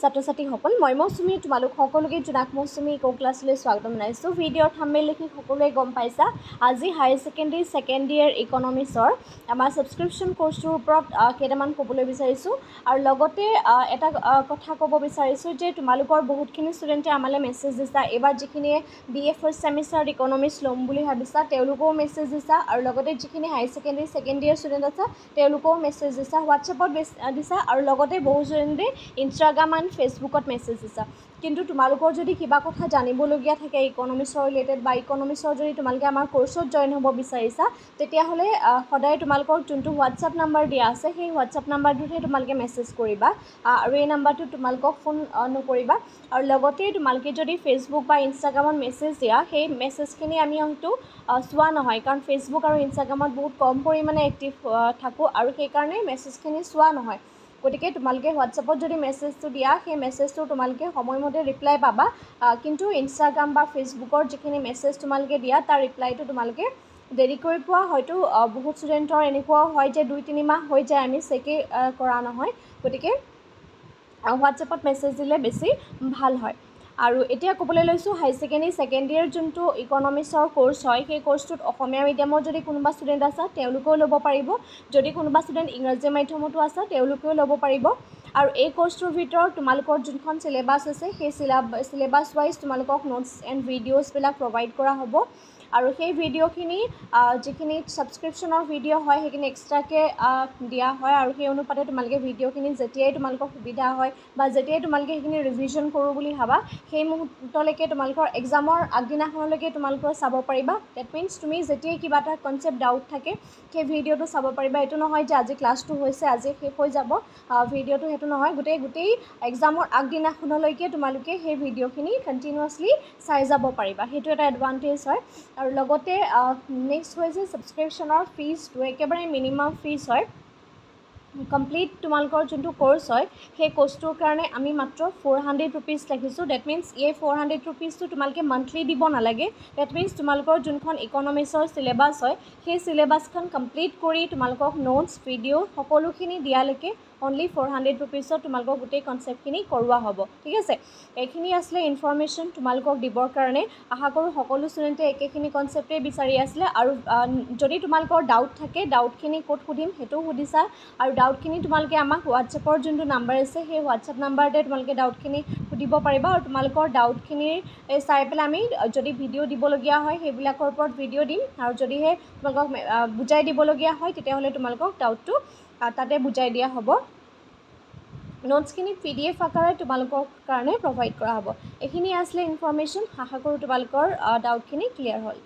ছাত্ৰ ছাত্ৰীসকল মই মৌচুমী তোমালোক সকলোকে জোনাক মৌচুমী ইকো ক্লাছলৈ স্বাগতম জনাইছোঁ। ভিডিঅ'ৰ থাম্বনেইল দেখি সকলোৱে গম পাইছা আজি হায়াৰ ছেকেণ্ডেৰী ছেকেণ্ড ইয়েৰ ইকনমিক্সৰ আমাৰ ছাবস্ক্ৰিপশ্যন কোৰ্চটোৰ ওপৰত কেইটামান ক'বলৈ বিচাৰিছোঁ আৰু লগতে এটা কথা ক'ব বিচাৰিছোঁ যে তোমালোকৰ বহুতখিনি ষ্টুডেণ্টে আমালৈ মেছেজ দিছা। এইবাৰ যিখিনিয়ে BA ফাৰ্ষ্ট ছেমিষ্টাৰত ইকনমিক্স ল'ম বুলি ভাবিছা তেওঁলোকেও মেছেজ দিছা আৰু লগতে যিখিনি higher secondary second year student আছে তেওঁলোকেও মেছেজ দিছা, হোৱাটছএপত দিছা আৰু লগতে বহু ষ্টুডেণ্টে ইনষ্টাগ্ৰাম এণ্ড ফেচবুকত মেছেজ দিছা। কিন্তু তোমালোকৰ যদি কিবা কথা জানিবলগীয়া থাকে ইকনমিক্সৰ ৰিলেটেড বা ইকনমিক্সৰ যদি তোমালোকে আমাৰ কোৰ্চত জইন হ'ব বিচাৰিছা তেতিয়াহ'লে সদায় তোমালোকক যোনটো হোৱাটছআপ নাম্বাৰ দিয়া আছে সেই হোৱাটছআপ নাম্বাৰটোতহে তোমালোকে মেছেজ কৰিবা আৰু এই নাম্বাৰটোত তোমালোকক ফোন নকৰিবা। আৰু লগতে তোমালোকে যদি ফেচবুক বা ইনষ্টাগ্ৰামত মেছেজ দিয়া সেই মেছেজখিনি আমি হয়তো চোৱা নহয়, কাৰণ ফেচবুক আৰু ইনষ্টাগ্ৰামত বহুত কম পৰিমাণে এক্টিভ থাকোঁ আৰু সেইকাৰণে মেছেজখিনি চোৱা নহয়। গতিকে তোমালোকে হোৱাটছএপত যদি মেছেজটো দিয়া সেই মেছেজটো তোমালোকে সময়মতে ৰিপ্লাই পাবা, কিন্তু ইনষ্টাগ্ৰাম বা ফেচবুকৰ যিখিনি মেছেজ তোমালোকে দিয়া তাৰ ৰিপ্লাইটো তোমালোকে দেৰি কৰি পোৱা। হয়তো বহুত ষ্টুডেণ্টৰ এনেকুৱাও হয় যে 2-3 মাহ হৈ যায় আমি চেকেই কৰা নহয়। গতিকে হোৱাটছএপত মেছেজ দিলে বেছি ভাল হয়। আৰু এতিয়া ক'বলৈ লৈছোঁ হায়াৰ ছেকেণ্ডেৰী ছেকেণ্ড ইয়েৰ যোনটো ইকনমিক্সৰ কোৰ্চ হয় সেই কোৰ্চটোত অসমীয়া মিডিয়ামৰ যদি কোনোবা ষ্টুডেণ্ট আছে তেওঁলোকেও ল'ব পাৰিব, যদি কোনোবা ষ্টুডেণ্ট ইংৰাজী মাধ্যমতো আছে তেওঁলোকেও ল'ব পাৰিব। আৰু এই কোৰ্চটোৰ ভিতৰত তোমালোকৰ যোনখন চিলেবাছ আছে সেই চিলেবাছ ৱাইজ তোমালোকক নোটছ এণ্ড ভিডিঅ'ছবিলাক প্ৰভাইড কৰা হ'ব আৰু সেই ভিডিঅ'খিনি যিখিনি ছাবস্ক্ৰিপশ্যনৰ ভিডিঅ' হয় সেইখিনি এক্সট্ৰাকৈ দিয়া হয় আৰু সেই অনুপাতে তোমালোকে ভিডিঅ'খিনি যেতিয়াই তোমালোকৰ সুবিধা হয় বা যেতিয়াই তোমালোকে সেইখিনি ৰিভিজন কৰোঁ বুলি ভাবা সেই মুহূৰ্তলৈকে তোমালোকৰ এক্সামৰ আগদিনাখনলৈকে তোমালোকৰ চাব পাৰিবা। ডেট মিনছ তুমি যেতিয়াই কিবা এটা কনচেপ্ট ডাউট থাকে সেই ভিডিঅ'টো চাব পাৰিবা। এইটো নহয় যে আজি ক্লাছটো হৈছে আজি শেষ হৈ যাব ভিডিঅ'টো, সেইটো নহয়, গোটেই এক্সামৰ আগদিনাখনলৈকে তোমালোকে সেই ভিডিঅ'খিনি কণ্টিনিউৱাছলি চাই যাব পাৰিবা, সেইটো এটা এডভান্টেজ হয়। আৰু লগতে নেক্সট হৈছে ছাবস্ক্ৰিপশ্যনৰ ফিজটো একেবাৰে মিনিমাম ফিজ হয়। কমপ্লিট তোমালোকৰ যোনটো কোৰ্চ হয় সেই কোৰ্চটোৰ কাৰণে আমি মাত্ৰ 400 ৰুপিজ ৰাখিছোঁ। ডেট মিনছ এই 400 ৰুপিজটো তোমালোকে মান্থলি দিব নালাগে। ডেট মিনছ তোমালোকৰ যোনখন ইকনমিক্সৰ চিলেবাছ হয় সেই চিলেবাছখন কমপ্লিট কৰি তোমালোকক নোটছ ভিডিঅ' সকলোখিনি দিয়ালৈকে অনলি 400 ৰুপিজত তোমালোকক গোটেই কনচেপ্টখিনি কৰোৱা হ'ব। ঠিক আছে, এইখিনি আছিলে ইনফৰ্মেশ্যন তোমালোকক দিবৰ কাৰণে। আশা কৰোঁ সকলো ষ্টুডেণ্টে একেখিনি কনচেপ্টেই বিচাৰি আছিলে আৰু যদি তোমালোকৰ ডাউট থাকে ডাউটখিনি ক'ত সুধিম সেইটোও সুধিছা আৰু ডাউটখিনি তোমালোকে আমাক হোৱাটছএপৰ যোনটো নাম্বাৰ আছে সেই হোৱাটছএপ নাম্বাৰতে তোমালোকে ডাউটখিনি সুধিব পাৰিবা আৰু তোমালোকৰ ডাউটখিনি চাই পেলাই আমি যদি ভিডিঅ' দিবলগীয়া হয় সেইবিলাকৰ ওপৰত ভিডিঅ' দিম আৰু যদিহে তোমালোকক বুজাই দিবলগীয়া হয় তেতিয়াহ'লে তোমালোকক ডাউটটো তাতে বুজাই দিয়া হ'ব। নোটছখিনি PDF আকাৰে তোমালোকৰ কাৰণে প্ৰভাইড কৰা হ'ব। এইখিনি আছিলে ইনফৰ্মেশ্যন। আশা কৰোঁ তোমালোকৰ ডাউটখিনি ক্লিয়াৰ হ'ল।